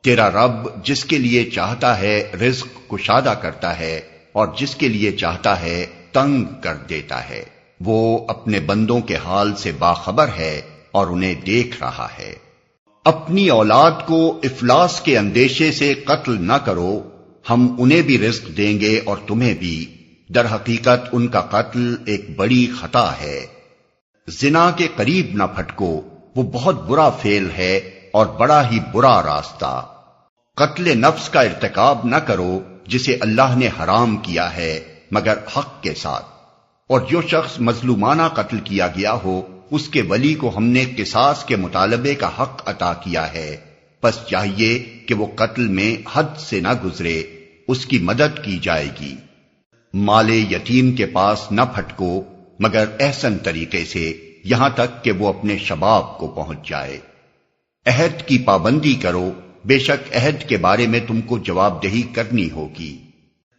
تیرا رب جس کے لیے چاہتا ہے رزق کشادہ کرتا ہے اور جس کے لیے چاہتا ہے تنگ کر دیتا ہے۔ وہ اپنے بندوں کے حال سے باخبر ہے اور انہیں دیکھ رہا ہے۔ اپنی اولاد کو افلاس کے اندیشے سے قتل نہ کرو، ہم انہیں بھی رزق دیں گے اور تمہیں بھی، در حقیقت ان کا قتل ایک بڑی خطا ہے۔ زنا کے قریب نہ پھٹکو، وہ بہت برا فعل ہے اور بڑا ہی برا راستہ۔ قتل نفس کا ارتکاب نہ کرو جسے اللہ نے حرام کیا ہے مگر حق کے ساتھ، اور جو شخص مظلومانہ قتل کیا گیا ہو اس کے ولی کو ہم نے قصاص کے مطالبے کا حق عطا کیا ہے، پس چاہیے کہ وہ قتل میں حد سے نہ گزرے، اس کی مدد کی جائے گی۔ مال یتیم کے پاس نہ پھٹکو مگر احسن طریقے سے، یہاں تک کہ وہ اپنے شباب کو پہنچ جائے۔ عہد کی پابندی کرو، بے شک عہد کے بارے میں تم کو جواب دہی کرنی ہوگی۔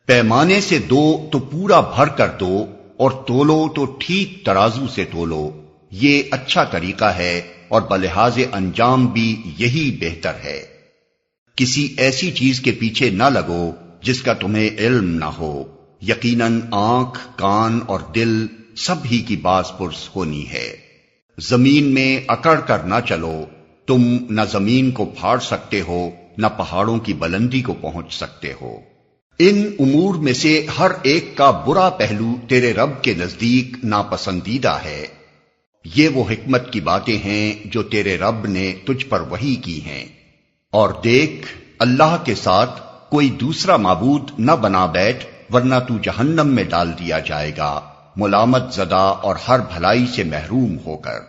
پیمانے سے دو تو پورا بھر کر دو، اور تولو تو ٹھیک ترازو سے تولو، یہ اچھا طریقہ ہے اور بلحاظ انجام بھی یہی بہتر ہے۔ کسی ایسی چیز کے پیچھے نہ لگو جس کا تمہیں علم نہ ہو، یقیناً آنکھ، کان اور دل سب ہی کی باز پرس ہونی ہے۔ زمین میں اکڑ کر نہ چلو، تم نہ زمین کو پھاڑ سکتے ہو نہ پہاڑوں کی بلندی کو پہنچ سکتے ہو۔ ان امور میں سے ہر ایک کا برا پہلو تیرے رب کے نزدیک ناپسندیدہ ہے۔ یہ وہ حکمت کی باتیں ہیں جو تیرے رب نے تجھ پر وحی کی ہیں۔ اور دیکھ، اللہ کے ساتھ کوئی دوسرا معبود نہ بنا بیٹھ، ورنہ تو جہنم میں ڈال دیا جائے گا، ملامت زدہ اور ہر بھلائی سے محروم ہو کر۔